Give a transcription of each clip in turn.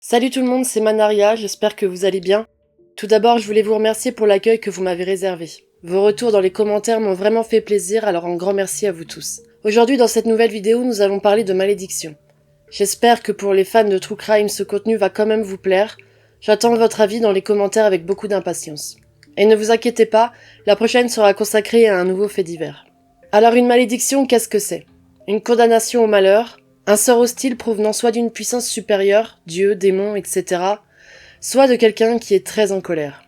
Salut tout le monde, c'est Manaria, j'espère que vous allez bien. Tout d'abord, je voulais vous remercier pour l'accueil que vous m'avez réservé. Vos retours dans les commentaires m'ont vraiment fait plaisir, alors un grand merci à vous tous. Aujourd'hui, dans cette nouvelle vidéo, nous allons parler de malédiction. J'espère que pour les fans de True Crime, ce contenu va quand même vous plaire. J'attends votre avis dans les commentaires avec beaucoup d'impatience. Et ne vous inquiétez pas, la prochaine sera consacrée à un nouveau fait divers. Alors une malédiction, qu'est-ce que c'est ? Une condamnation au malheur, un sort hostile provenant soit d'une puissance supérieure, Dieu, démon, etc., soit de quelqu'un qui est très en colère.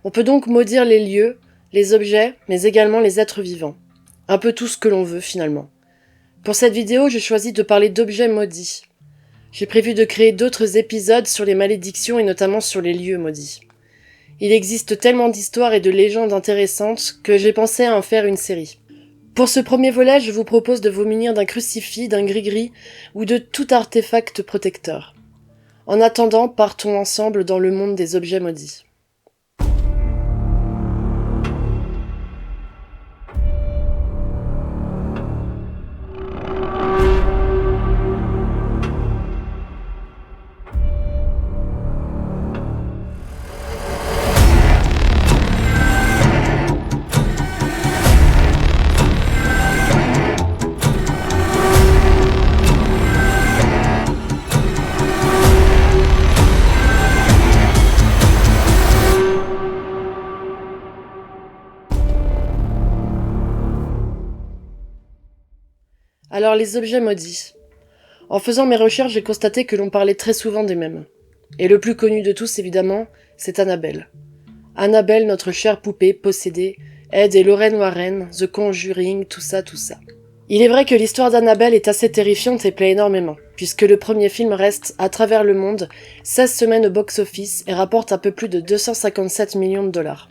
On peut donc maudire les lieux, les objets, mais également les êtres vivants. Un peu tout ce que l'on veut finalement. Pour cette vidéo, j'ai choisi de parler d'objets maudits. J'ai prévu de créer d'autres épisodes sur les malédictions et notamment sur les lieux maudits. Il existe tellement d'histoires et de légendes intéressantes que j'ai pensé à en faire une série. Pour ce premier volet, je vous propose de vous munir d'un crucifix, d'un gris-gris ou de tout artefact protecteur. En attendant, partons ensemble dans le monde des objets maudits. Alors les objets maudits. En faisant mes recherches, j'ai constaté que l'on parlait très souvent des mêmes. Et le plus connu de tous, évidemment, c'est Annabelle. Annabelle, notre chère poupée possédée, Ed et Lorraine Warren, The Conjuring, tout ça. Il est vrai que l'histoire d'Annabelle est assez terrifiante et plaît énormément, puisque le premier film reste, à travers le monde, 16 semaines au box-office et rapporte un peu plus de 257 millions de dollars.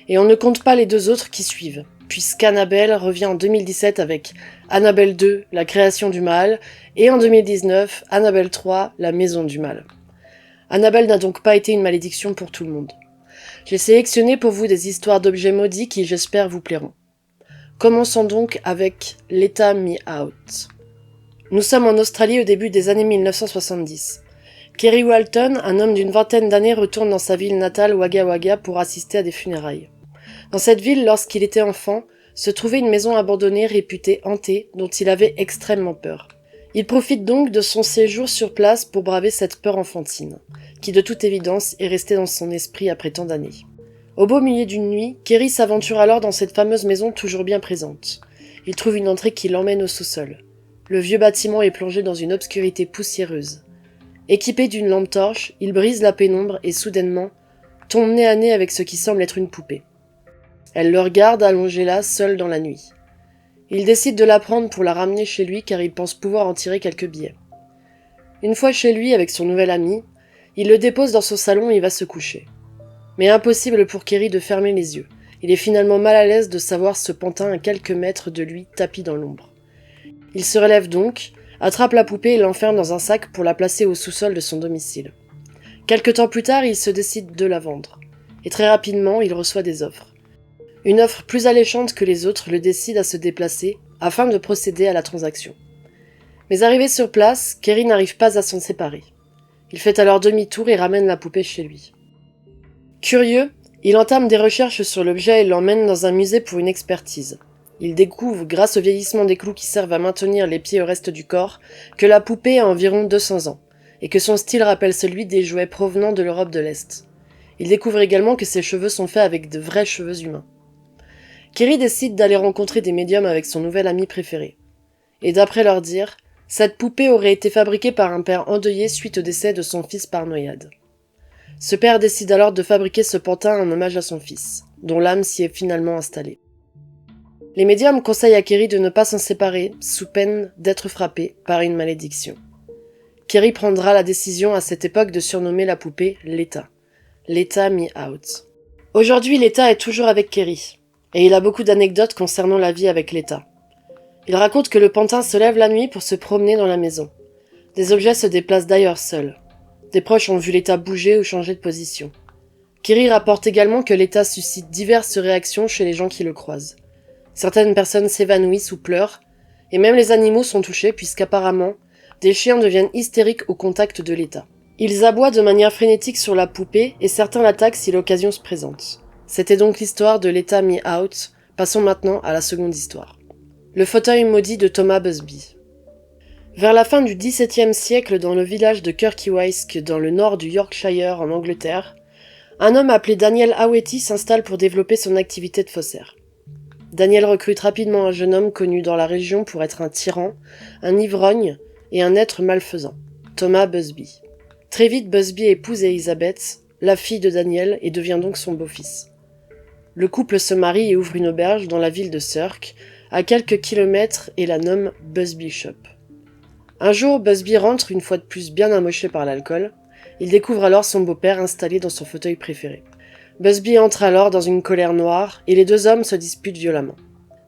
Et on ne compte pas les deux autres qui suivent, puisqu'Annabelle revient en 2017 avec Annabelle 2, la création du mal, et en 2019, Annabelle 3, la maison du mal. Annabelle n'a donc pas été une malédiction pour tout le monde. J'ai sélectionné pour vous des histoires d'objets maudits qui, j'espère, vous plairont. Commençons donc avec Let Me Out. Nous sommes en Australie au début des années 1970. Kerry Walton, un homme d'une vingtaine d'années, retourne dans sa ville natale Wagga Wagga pour assister à des funérailles. Dans cette ville, lorsqu'il était enfant, se trouvait une maison abandonnée réputée hantée dont il avait extrêmement peur. Il profite donc de son séjour sur place pour braver cette peur enfantine, qui de toute évidence est restée dans son esprit après tant d'années. Au beau milieu d'une nuit, Kerry s'aventure alors dans cette fameuse maison toujours bien présente. Il trouve une entrée qui l'emmène au sous-sol. Le vieux bâtiment est plongé dans une obscurité poussiéreuse. Équipé d'une lampe torche, il brise la pénombre et soudainement tombe nez à nez avec ce qui semble être une poupée. Elle le regarde allongé là, seul dans la nuit. Il décide de la prendre pour la ramener chez lui car il pense pouvoir en tirer quelques billets. Une fois chez lui avec son nouvel ami, il le dépose dans son salon et il va se coucher. Mais impossible pour Kerry de fermer les yeux. Il est finalement mal à l'aise de savoir ce pantin à quelques mètres de lui tapi dans l'ombre. Il se relève donc, attrape la poupée et l'enferme dans un sac pour la placer au sous-sol de son domicile. Quelque temps plus tard, il se décide de la vendre. Et très rapidement, il reçoit des offres. Une offre plus alléchante que les autres le décide à se déplacer afin de procéder à la transaction. Mais arrivé sur place, Kerry n'arrive pas à s'en séparer. Il fait alors demi-tour et ramène la poupée chez lui. Curieux, il entame des recherches sur l'objet et l'emmène dans un musée pour une expertise. Il découvre, grâce au vieillissement des clous qui servent à maintenir les pieds au reste du corps, que la poupée a environ 200 ans, et que son style rappelle celui des jouets provenant de l'Europe de l'Est. Il découvre également que ses cheveux sont faits avec de vrais cheveux humains. Kerry décide d'aller rencontrer des médiums avec son nouvel ami préféré. Et d'après leur dire, cette poupée aurait été fabriquée par un père endeuillé suite au décès de son fils par noyade. Ce père décide alors de fabriquer ce pantin en hommage à son fils, dont l'âme s'y est finalement installée. Les médiums conseillent à Kerry de ne pas s'en séparer, sous peine d'être frappé par une malédiction. Kerry prendra la décision à cette époque de surnommer la poupée Leta. Let Me Out. Aujourd'hui, Leta est toujours avec Kerry. Et il a beaucoup d'anecdotes concernant la vie avec Leta. Il raconte que le pantin se lève la nuit pour se promener dans la maison. Des objets se déplacent d'ailleurs seuls. Des proches ont vu Leta bouger ou changer de position. Kerry rapporte également que Leta suscite diverses réactions chez les gens qui le croisent. Certaines personnes s'évanouissent ou pleurent, et même les animaux sont touchés puisqu'apparemment, des chiens deviennent hystériques au contact de Leta. Ils aboient de manière frénétique sur la poupée et certains l'attaquent si l'occasion se présente. C'était donc l'histoire de l'État mis out. Passons maintenant à la seconde histoire. Le fauteuil maudit de Thomas Busby. Vers la fin du XVIIe siècle, dans le village de Kirkiewiske, dans le nord du Yorkshire en Angleterre, un homme appelé Daniel Awetty s'installe pour développer son activité de faussaire. Daniel recrute rapidement un jeune homme connu dans la région pour être un tyran, un ivrogne et un être malfaisant, Thomas Busby. Très vite, Busby épouse Elizabeth, la fille de Daniel, et devient donc son beau-fils. Le couple se marie et ouvre une auberge dans la ville de Surk, à quelques kilomètres, et la nomme Busby Shop. Un jour, Busby rentre, une fois de plus bien amoché par l'alcool. Il découvre alors son beau-père installé dans son fauteuil préféré. Busby entre alors dans une colère noire, et les deux hommes se disputent violemment.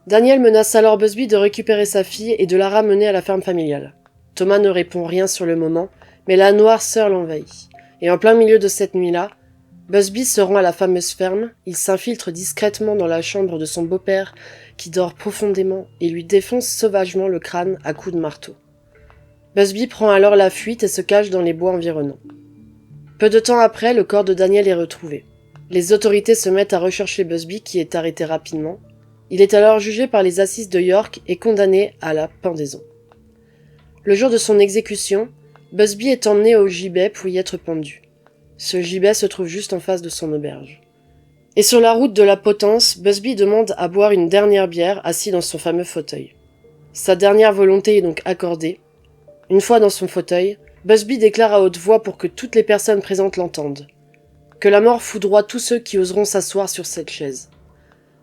Daniel menace alors Busby de récupérer sa fille et de la ramener à la ferme familiale. Thomas ne répond rien sur le moment, mais la noirceur l'envahit. Et en plein milieu de cette nuit-là, Busby se rend à la fameuse ferme, il s'infiltre discrètement dans la chambre de son beau-père qui dort profondément et lui défonce sauvagement le crâne à coups de marteau. Busby prend alors la fuite et se cache dans les bois environnants. Peu de temps après, le corps de Daniel est retrouvé. Les autorités se mettent à rechercher Busby qui est arrêté rapidement. Il est alors jugé par les assises de York et condamné à la pendaison. Le jour de son exécution, Busby est emmené au gibet pour y être pendu. Ce gibet se trouve juste en face de son auberge. Et sur la route de la Potence, Busby demande à boire une dernière bière assis dans son fameux fauteuil. Sa dernière volonté est donc accordée. Une fois dans son fauteuil, Busby déclare à haute voix pour que toutes les personnes présentes l'entendent. Que la mort foudroie tous ceux qui oseront s'asseoir sur cette chaise.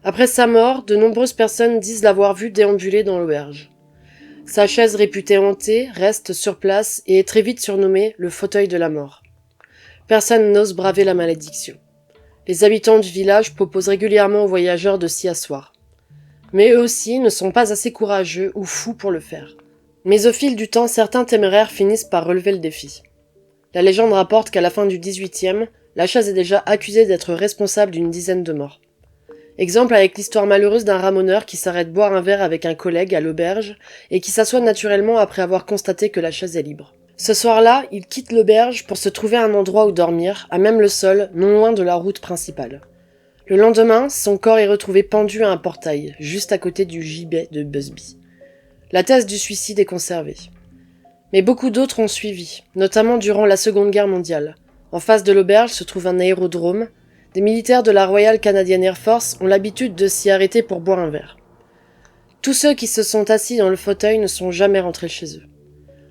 Après sa mort, de nombreuses personnes disent l'avoir vu déambuler dans l'auberge. Sa chaise réputée hantée reste sur place et est très vite surnommée le fauteuil de la mort. Personne n'ose braver la malédiction. Les habitants du village proposent régulièrement aux voyageurs de s'y asseoir. Mais eux aussi ne sont pas assez courageux ou fous pour le faire. Mais au fil du temps, certains téméraires finissent par relever le défi. La légende rapporte qu'à la fin du XVIIIe, la chaise est déjà accusée d'être responsable d'une dizaine de morts. Exemple avec l'histoire malheureuse d'un ramoneur qui s'arrête boire un verre avec un collègue à l'auberge et qui s'assoit naturellement après avoir constaté que la chaise est libre. Ce soir-là, il quitte l'auberge pour se trouver un endroit où dormir, à même le sol, non loin de la route principale. Le lendemain, son corps est retrouvé pendu à un portail, juste à côté du gibet de Busby. La thèse du suicide est conservée. Mais beaucoup d'autres ont suivi, notamment durant la Seconde Guerre mondiale. En face de l'auberge se trouve un aérodrome. Des militaires de la Royal Canadian Air Force ont l'habitude de s'y arrêter pour boire un verre. Tous ceux qui se sont assis dans le fauteuil ne sont jamais rentrés chez eux.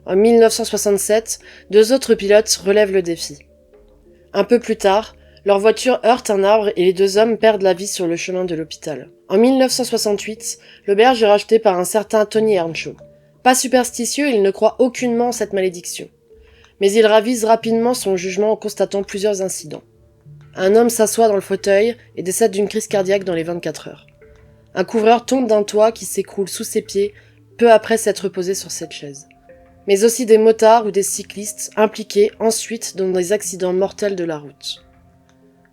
En 1967, 2 autres pilotes relèvent le défi. Un peu plus tard, leur voiture heurte un arbre et les 2 hommes perdent la vie sur le chemin de l'hôpital. En 1968, l'auberge est rachetée par un certain Tony Earnshaw. Pas superstitieux, il ne croit aucunement en cette malédiction. Mais il ravise rapidement son jugement en constatant plusieurs incidents. Un homme s'assoit dans le fauteuil et décède d'une crise cardiaque dans les 24 heures. Un couvreur tombe d'un toit qui s'écroule sous ses pieds peu après s'être posé sur cette chaise. Mais aussi des motards ou des cyclistes impliqués ensuite dans des accidents mortels de la route.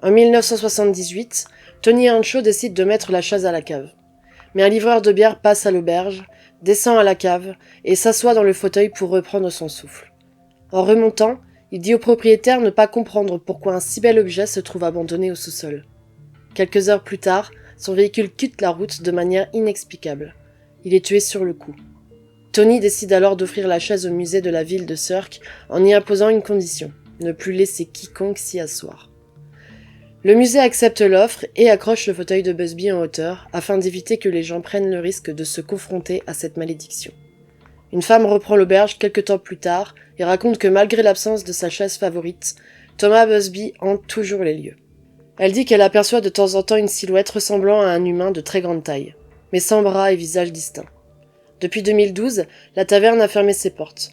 En 1978, Tony Earnshaw décide de mettre la chaise à la cave. Mais un livreur de bière passe à l'auberge, descend à la cave et s'assoit dans le fauteuil pour reprendre son souffle. En remontant, il dit au propriétaire ne pas comprendre pourquoi un si bel objet se trouve abandonné au sous-sol. Quelques heures plus tard, son véhicule quitte la route de manière inexplicable. Il est tué sur le coup. Tony décide alors d'offrir la chaise au musée de la ville de Surk en y imposant une condition, ne plus laisser quiconque s'y asseoir. Le musée accepte l'offre et accroche le fauteuil de Busby en hauteur afin d'éviter que les gens prennent le risque de se confronter à cette malédiction. Une femme reprend l'auberge quelque temps plus tard et raconte que malgré l'absence de sa chaise favorite, Thomas Busby hante toujours les lieux. Elle dit qu'elle aperçoit de temps en temps une silhouette ressemblant à un humain de très grande taille, mais sans bras et visage distincts. Depuis 2012, la taverne a fermé ses portes.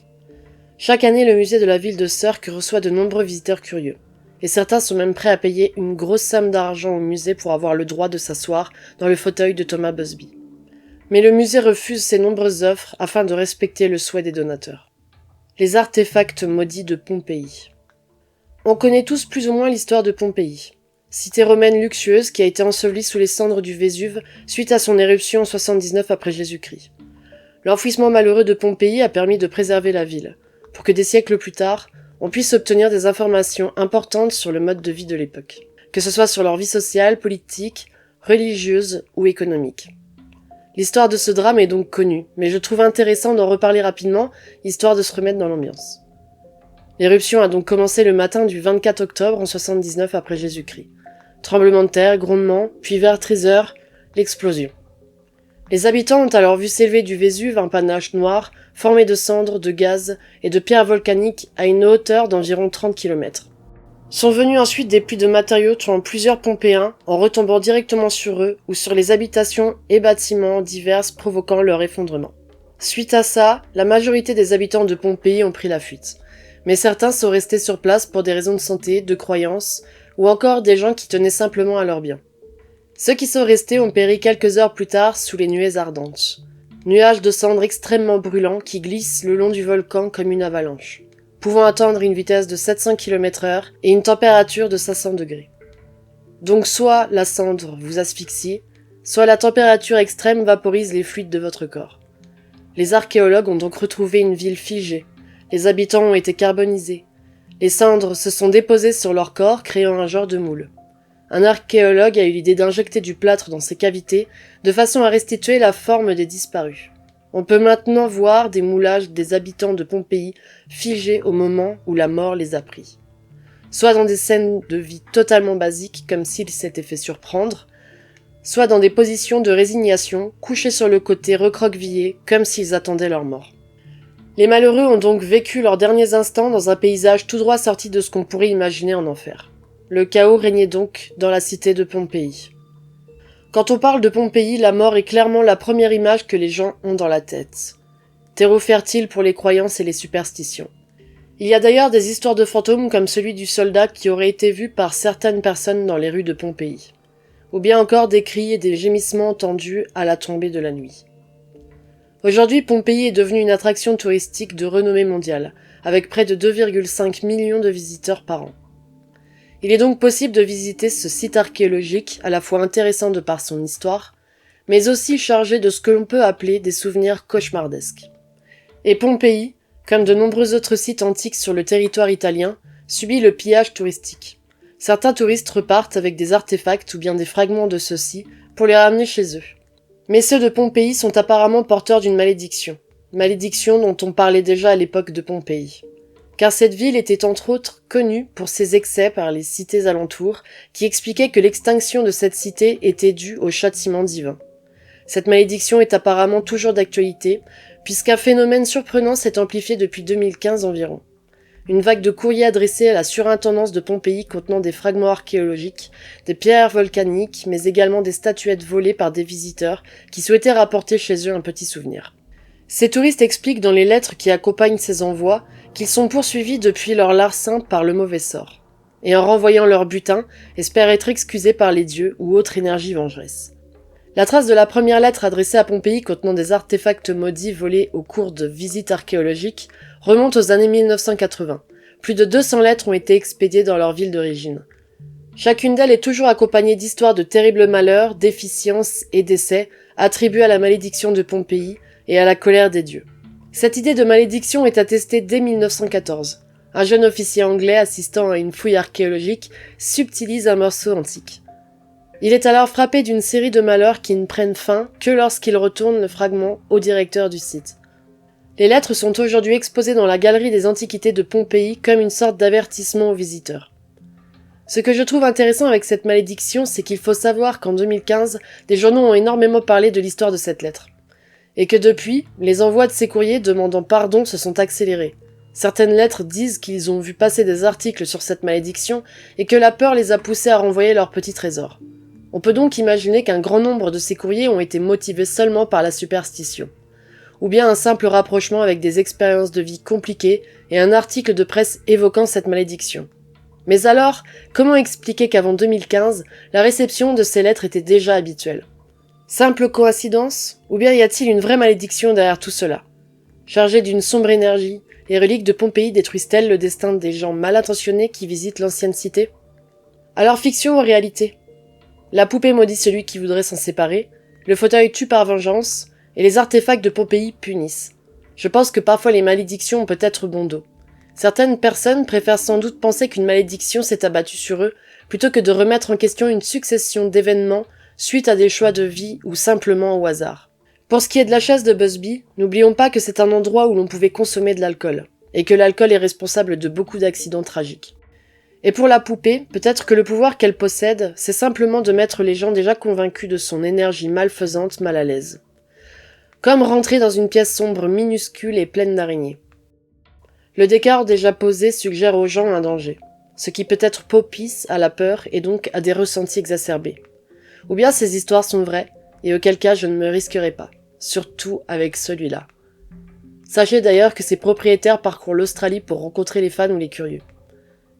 Chaque année, le musée de la ville de Surk reçoit de nombreux visiteurs curieux, et certains sont même prêts à payer une grosse somme d'argent au musée pour avoir le droit de s'asseoir dans le fauteuil de Thomas Busby. Mais le musée refuse ces nombreuses offres afin de respecter le souhait des donateurs. Les artefacts maudits de Pompéi. On connaît tous plus ou moins l'histoire de Pompéi, cité romaine luxueuse qui a été ensevelie sous les cendres du Vésuve suite à son éruption en 79 après Jésus-Christ. L'enfouissement malheureux de Pompéi a permis de préserver la ville, pour que des siècles plus tard, on puisse obtenir des informations importantes sur le mode de vie de l'époque, que ce soit sur leur vie sociale, politique, religieuse ou économique. L'histoire de ce drame est donc connue, mais je trouve intéressant d'en reparler rapidement, histoire de se remettre dans l'ambiance. L'éruption a donc commencé le matin du 24 octobre en 79 après Jésus-Christ. Tremblement de terre, grondement, puis vers 13 heures, l'explosion. Les habitants ont alors vu s'élever du Vésuve un panache noir, formé de cendres, de gaz et de pierres volcaniques à une hauteur d'environ 30 km. Sont venus ensuite des pluies de matériaux tuant plusieurs Pompéens en retombant directement sur eux ou sur les habitations et bâtiments divers provoquant leur effondrement. Suite à ça, la majorité des habitants de Pompéi ont pris la fuite. Mais certains sont restés sur place pour des raisons de santé, de croyances, ou encore des gens qui tenaient simplement à leurs biens. Ceux qui sont restés ont péri quelques heures plus tard sous les nuées ardentes. Nuages de cendres extrêmement brûlants qui glissent le long du volcan comme une avalanche, pouvant atteindre une vitesse de 700 km/h et une température de 500 degrés. Donc soit la cendre vous asphyxie, soit la température extrême vaporise les fluides de votre corps. Les archéologues ont donc retrouvé une ville figée, les habitants ont été carbonisés, les cendres se sont déposées sur leur corps créant un genre de moule. Un archéologue a eu l'idée d'injecter du plâtre dans ces cavités de façon à restituer la forme des disparus. On peut maintenant voir des moulages des habitants de Pompéi figés au moment où la mort les a pris. Soit dans des scènes de vie totalement basiques comme s'ils s'étaient fait surprendre, soit dans des positions de résignation, couchés sur le côté recroquevillés comme s'ils attendaient leur mort. Les malheureux ont donc vécu leurs derniers instants dans un paysage tout droit sorti de ce qu'on pourrait imaginer en enfer. Le chaos régnait donc dans la cité de Pompéi. Quand on parle de Pompéi, la mort est clairement la première image que les gens ont dans la tête. Terreau fertile pour les croyances et les superstitions. Il y a d'ailleurs des histoires de fantômes comme celui du soldat qui aurait été vu par certaines personnes dans les rues de Pompéi. Ou bien encore des cris et des gémissements entendus à la tombée de la nuit. Aujourd'hui, Pompéi est devenue une attraction touristique de renommée mondiale, avec près de 2,5 millions de visiteurs par an. Il est donc possible de visiter ce site archéologique, à la fois intéressant de par son histoire, mais aussi chargé de ce que l'on peut appeler des souvenirs cauchemardesques. Et Pompéi, comme de nombreux autres sites antiques sur le territoire italien, subit le pillage touristique. Certains touristes repartent avec des artefacts ou bien des fragments de ceux-ci pour les ramener chez eux. Mais ceux de Pompéi sont apparemment porteurs d'une malédiction. Malédiction dont on parlait déjà à l'époque de Pompéi. Car cette ville était entre autres connue pour ses excès par les cités alentours, qui expliquaient que l'extinction de cette cité était due au châtiment divin. Cette malédiction est apparemment toujours d'actualité, puisqu'un phénomène surprenant s'est amplifié depuis 2015 environ. Une vague de courriers adressés à la surintendance de Pompéi contenant des fragments archéologiques, des pierres volcaniques, mais également des statuettes volées par des visiteurs qui souhaitaient rapporter chez eux un petit souvenir. Ces touristes expliquent dans les lettres qui accompagnent ces envois qu'ils sont poursuivis depuis leur larcin par le mauvais sort, et en renvoyant leur butin, espèrent être excusés par les dieux ou autre énergie vengeresse. La trace de la première lettre adressée à Pompéi contenant des artefacts maudits volés au cours de visites archéologiques remonte aux années 1980. Plus de 200 lettres ont été expédiées dans leur ville d'origine. Chacune d'elles est toujours accompagnée d'histoires de terribles malheurs, déficiences et décès attribués à la malédiction de Pompéi et à la colère des dieux. Cette idée de malédiction est attestée dès 1914. Un jeune officier anglais assistant à une fouille archéologique subtilise un morceau antique. Il est alors frappé d'une série de malheurs qui ne prennent fin que lorsqu'il retourne le fragment au directeur du site. Les lettres sont aujourd'hui exposées dans la galerie des antiquités de Pompéi comme une sorte d'avertissement aux visiteurs. Ce que je trouve intéressant avec cette malédiction, c'est qu'il faut savoir qu'en 2015, des journaux ont énormément parlé de l'histoire de cette lettre. Et que depuis, les envois de ces courriers demandant pardon se sont accélérés. Certaines lettres disent qu'ils ont vu passer des articles sur cette malédiction et que la peur les a poussés à renvoyer leurs petits trésors. On peut donc imaginer qu'un grand nombre de ces courriers ont été motivés seulement par la superstition. Ou bien un simple rapprochement avec des expériences de vie compliquées et un article de presse évoquant cette malédiction. Mais alors, comment expliquer qu'avant 2015, la réception de ces lettres était déjà habituelle ? Simple coïncidence ? Ou bien y a-t-il une vraie malédiction derrière tout cela ? Chargée d'une sombre énergie, les reliques de Pompéi détruisent-elles le destin des gens mal intentionnés qui visitent l'ancienne cité ? Alors fiction ou réalité ? La poupée maudit celui qui voudrait s'en séparer, le fauteuil tue par vengeance, et les artefacts de Pompéi punissent. Je pense que parfois les malédictions ont peut-être bon dos. Certaines personnes préfèrent sans doute penser qu'une malédiction s'est abattue sur eux, plutôt que de remettre en question une succession d'événements suite à des choix de vie ou simplement au hasard. Pour ce qui est de la chaise de Busby, n'oublions pas que c'est un endroit où l'on pouvait consommer de l'alcool, et que l'alcool est responsable de beaucoup d'accidents tragiques. Et pour la poupée, peut-être que le pouvoir qu'elle possède, c'est simplement de mettre les gens déjà convaincus de son énergie malfaisante mal à l'aise. Comme rentrer dans une pièce sombre minuscule et pleine d'araignées. Le décor déjà posé suggère aux gens un danger, ce qui peut être propice à la peur et donc à des ressentis exacerbés. Ou bien ces histoires sont vraies, et auquel cas je ne me risquerai pas, surtout avec celui-là. Sachez d'ailleurs que ses propriétaires parcourent l'Australie pour rencontrer les fans ou les curieux.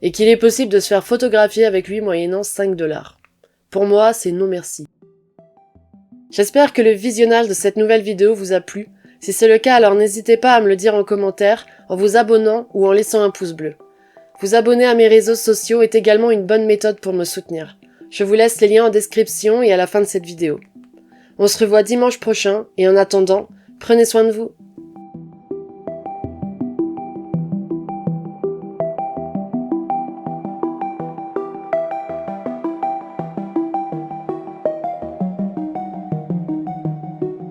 Et qu'il est possible de se faire photographier avec lui moyennant 5 $. Pour moi, c'est non merci. J'espère que le visionnage de cette nouvelle vidéo vous a plu. Si c'est le cas, alors n'hésitez pas à me le dire en commentaire, en vous abonnant ou en laissant un pouce bleu. Vous abonner à mes réseaux sociaux est également une bonne méthode pour me soutenir. Je vous laisse les liens en description et à la fin de cette vidéo. On se revoit dimanche prochain, et en attendant, prenez soin de vous.